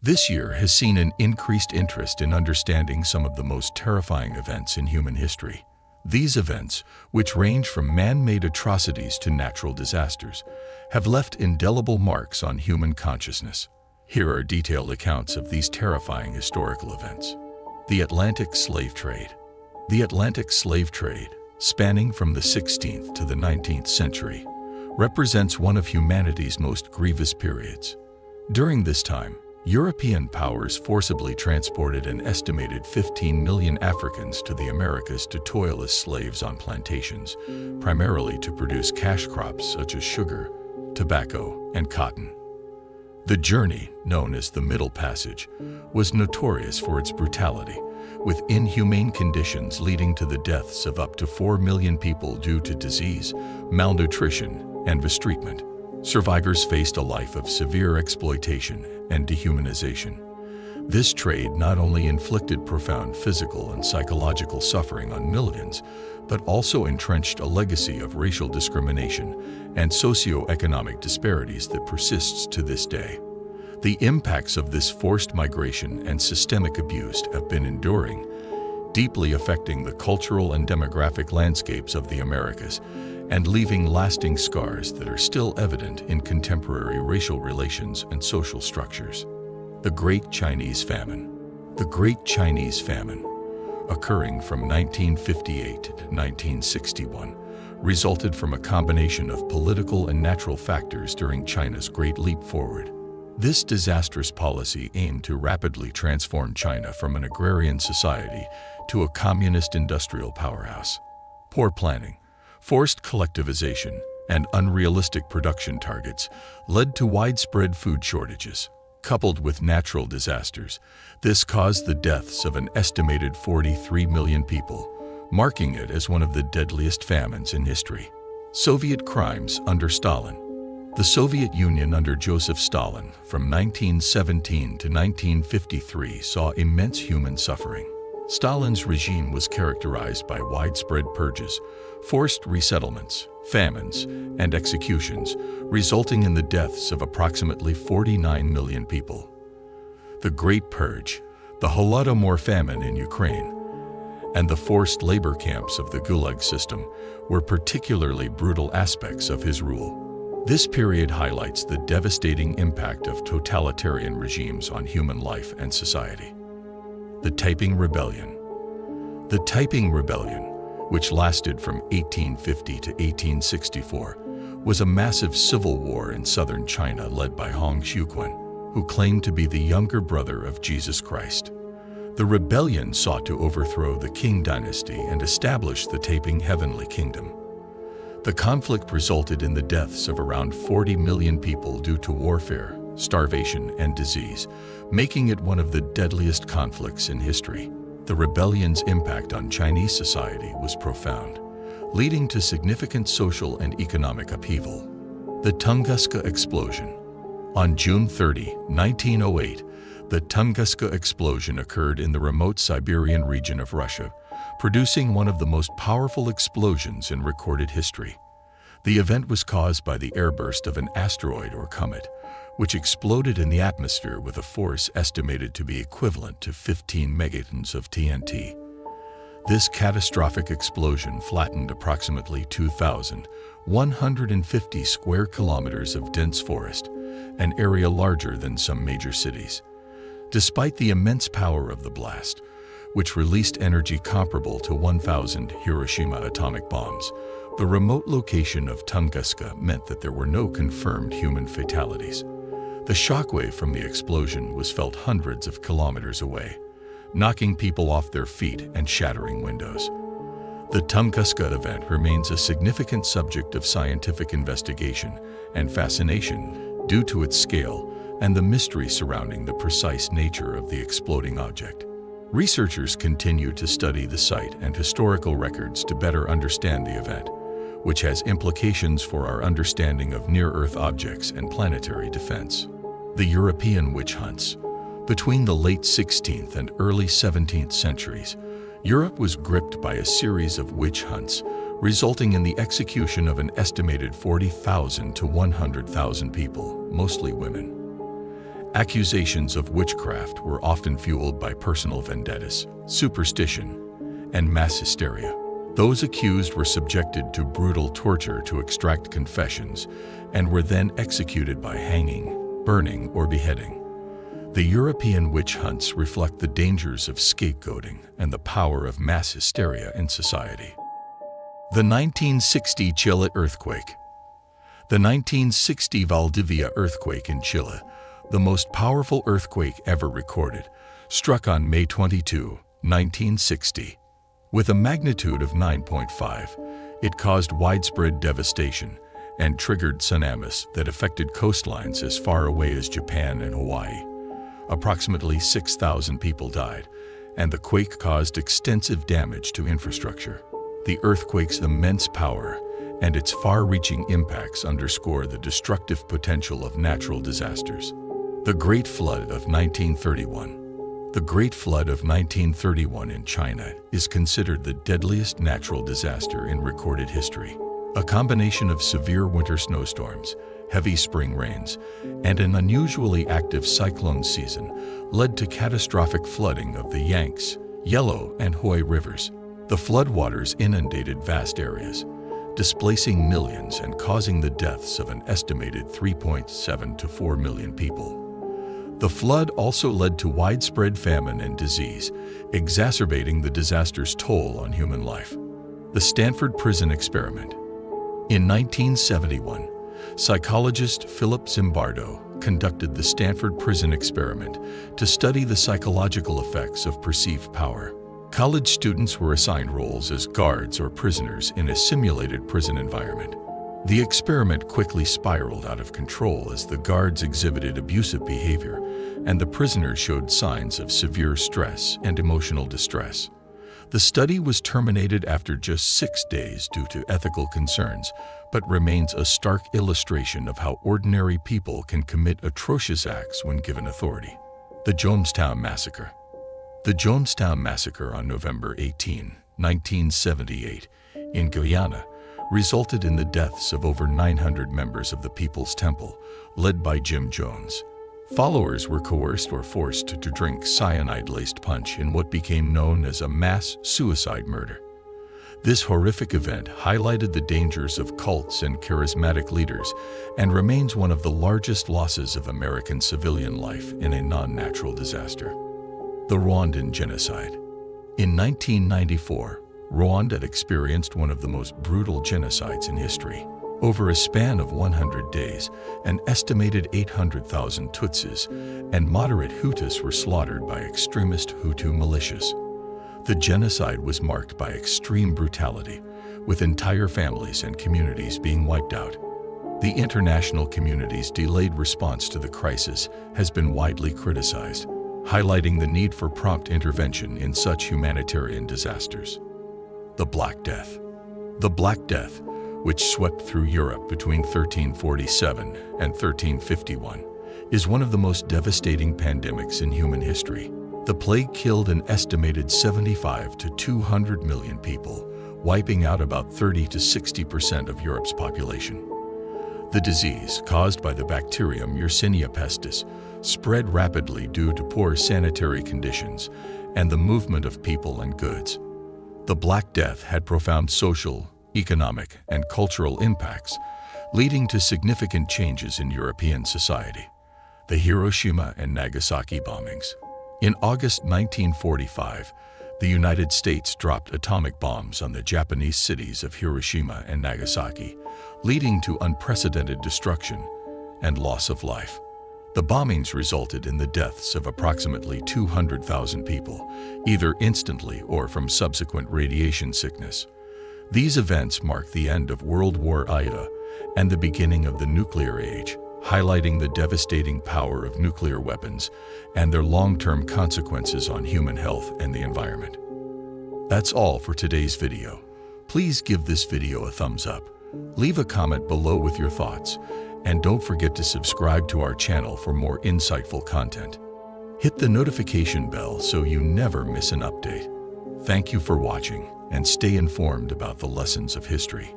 This year has seen an increased interest in understanding some of the most terrifying events in human history. These events, which range from man-made atrocities to natural disasters, have left indelible marks on human consciousness. Here are detailed accounts of these terrifying historical events. The Atlantic Slave Trade. The Atlantic slave trade, spanning from the 16th to the 19th century, represents one of humanity's most grievous periods. During this time, European powers forcibly transported an estimated 15 million Africans to the Americas to toil as slaves on plantations, primarily to produce cash crops such as sugar, tobacco, and cotton. The journey, known as the Middle Passage, was notorious for its brutality, with inhumane conditions leading to the deaths of up to 4 million people due to disease, malnutrition, and mistreatment. Survivors faced a life of severe exploitation and dehumanization. This trade not only inflicted profound physical and psychological suffering on millions, but also entrenched a legacy of racial discrimination and socio-economic disparities that persists to this day. The impacts of this forced migration and systemic abuse have been enduring, deeply affecting the cultural and demographic landscapes of the Americas and leaving lasting scars that are still evident in contemporary racial relations and social structures. The Great Chinese Famine. The Great Chinese Famine, occurring from 1958 to 1961, resulted from a combination of political and natural factors during China's Great Leap Forward. This disastrous policy aimed to rapidly transform China from an agrarian society to a communist industrial powerhouse. Poor planning, forced collectivization, and unrealistic production targets led to widespread food shortages. Coupled with natural disasters, this caused the deaths of an estimated 43 million people, marking it as one of the deadliest famines in history. Soviet crimes under Stalin. The Soviet Union under Joseph Stalin from 1917 to 1953 saw immense human suffering. Stalin's regime was characterized by widespread purges, forced resettlements, famines, and executions, resulting in the deaths of approximately 49 million people. The Great Purge, the Holodomor famine in Ukraine, and the forced labor camps of the Gulag system were particularly brutal aspects of his rule. This period highlights the devastating impact of totalitarian regimes on human life and society. The Taiping Rebellion. The Taiping Rebellion, which lasted from 1850 to 1864, was a massive civil war in southern China led by Hong Xiuquan, who claimed to be the younger brother of Jesus Christ. The rebellion sought to overthrow the Qing dynasty and establish the Taiping Heavenly Kingdom. The conflict resulted in the deaths of around 40 million people due to warfare, starvation, and disease, making it one of the deadliest conflicts in history. The rebellion's impact on Chinese society was profound, leading to significant social and economic upheaval. The Tunguska Explosion. On June 30, 1908, the Tunguska explosion occurred in the remote Siberian region of Russia, producing one of the most powerful explosions in recorded history. The event was caused by the airburst of an asteroid or comet, which exploded in the atmosphere with a force estimated to be equivalent to 15 megatons of TNT. This catastrophic explosion flattened approximately 2,150 square kilometers of dense forest, an area larger than some major cities. Despite the immense power of the blast, which released energy comparable to 1,000 Hiroshima atomic bombs, the remote location of Tunguska meant that there were no confirmed human fatalities. The shockwave from the explosion was felt hundreds of kilometers away, knocking people off their feet and shattering windows. The Tunguska event remains a significant subject of scientific investigation and fascination due to its scale and the mystery surrounding the precise nature of the exploding object. Researchers continue to study the site and historical records to better understand the event, which has implications for our understanding of near-Earth objects and planetary defense. The European witch hunts. Between the late 16th and early 17th centuries, Europe was gripped by a series of witch hunts, resulting in the execution of an estimated 40,000 to 100,000 people, mostly women. Accusations of witchcraft were often fueled by personal vendettas, superstition, and mass hysteria. Those accused were subjected to brutal torture to extract confessions and were then executed by hanging, burning, or beheading. The European witch hunts reflect the dangers of scapegoating and the power of mass hysteria in society. The 1960 Chile earthquake. The 1960 Valdivia earthquake in Chile, the most powerful earthquake ever recorded, struck on May 22, 1960. With a magnitude of 9.5, it caused widespread devastation and triggered tsunamis that affected coastlines as far away as Japan and Hawaii. Approximately 6,000 people died, and the quake caused extensive damage to infrastructure. The earthquake's immense power and its far-reaching impacts underscore the destructive potential of natural disasters. The Great Flood of 1931. The Great Flood of 1931 in China is considered the deadliest natural disaster in recorded history. A combination of severe winter snowstorms, heavy spring rains, and an unusually active cyclone season led to catastrophic flooding of the Yangtze, Yellow, and Hoy rivers. The floodwaters inundated vast areas, displacing millions and causing the deaths of an estimated 3.7 to 4 million people. The flood also led to widespread famine and disease, exacerbating the disaster's toll on human life. The Stanford Prison Experiment. In 1971, psychologist Philip Zimbardo conducted the Stanford Prison Experiment to study the psychological effects of perceived power. College students were assigned roles as guards or prisoners in a simulated prison environment. The experiment quickly spiraled out of control as the guards exhibited abusive behavior and the prisoners showed signs of severe stress and emotional distress. The study was terminated after just 6 days due to ethical concerns, but remains a stark illustration of how ordinary people can commit atrocious acts when given authority. The Jonestown Massacre. The Jonestown Massacre on November 18, 1978, in Guyana, resulted in the deaths of over 900 members of the People's Temple, led by Jim Jones. Followers were coerced or forced to drink cyanide-laced punch in what became known as a mass suicide murder. This horrific event highlighted the dangers of cults and charismatic leaders and remains one of the largest losses of American civilian life in a non-natural disaster. The Rwandan Genocide. In 1994, Rwanda had experienced one of the most brutal genocides in history. Over a span of 100 days, an estimated 800,000 Tutsis and moderate Hutus were slaughtered by extremist Hutu militias. The genocide was marked by extreme brutality, with entire families and communities being wiped out. The international community's delayed response to the crisis has been widely criticized, highlighting the need for prompt intervention in such humanitarian disasters. The Black Death. The Black Death, which swept through Europe between 1347 and 1351, is one of the most devastating pandemics in human history. The plague killed an estimated 75 to 200 million people, wiping out about 30 to 60% of Europe's population. The disease, caused by the bacterium Yersinia pestis, spread rapidly due to poor sanitary conditions and the movement of people and goods. The Black Death had profound social, economic, and cultural impacts, leading to significant changes in European society. The Hiroshima and Nagasaki bombings. In August 1945, the United States dropped atomic bombs on the Japanese cities of Hiroshima and Nagasaki, leading to unprecedented destruction and loss of life. The bombings resulted in the deaths of approximately 200,000 people, either instantly or from subsequent radiation sickness. These events marked the end of World War I and the beginning of the nuclear age, highlighting the devastating power of nuclear weapons and their long-term consequences on human health and the environment. That's all for today's video. Please give this video a thumbs up, leave a comment below with your thoughts, and don't forget to subscribe to our channel for more insightful content. Hit the notification bell so you never miss an update. Thank you for watching, and stay informed about the lessons of history.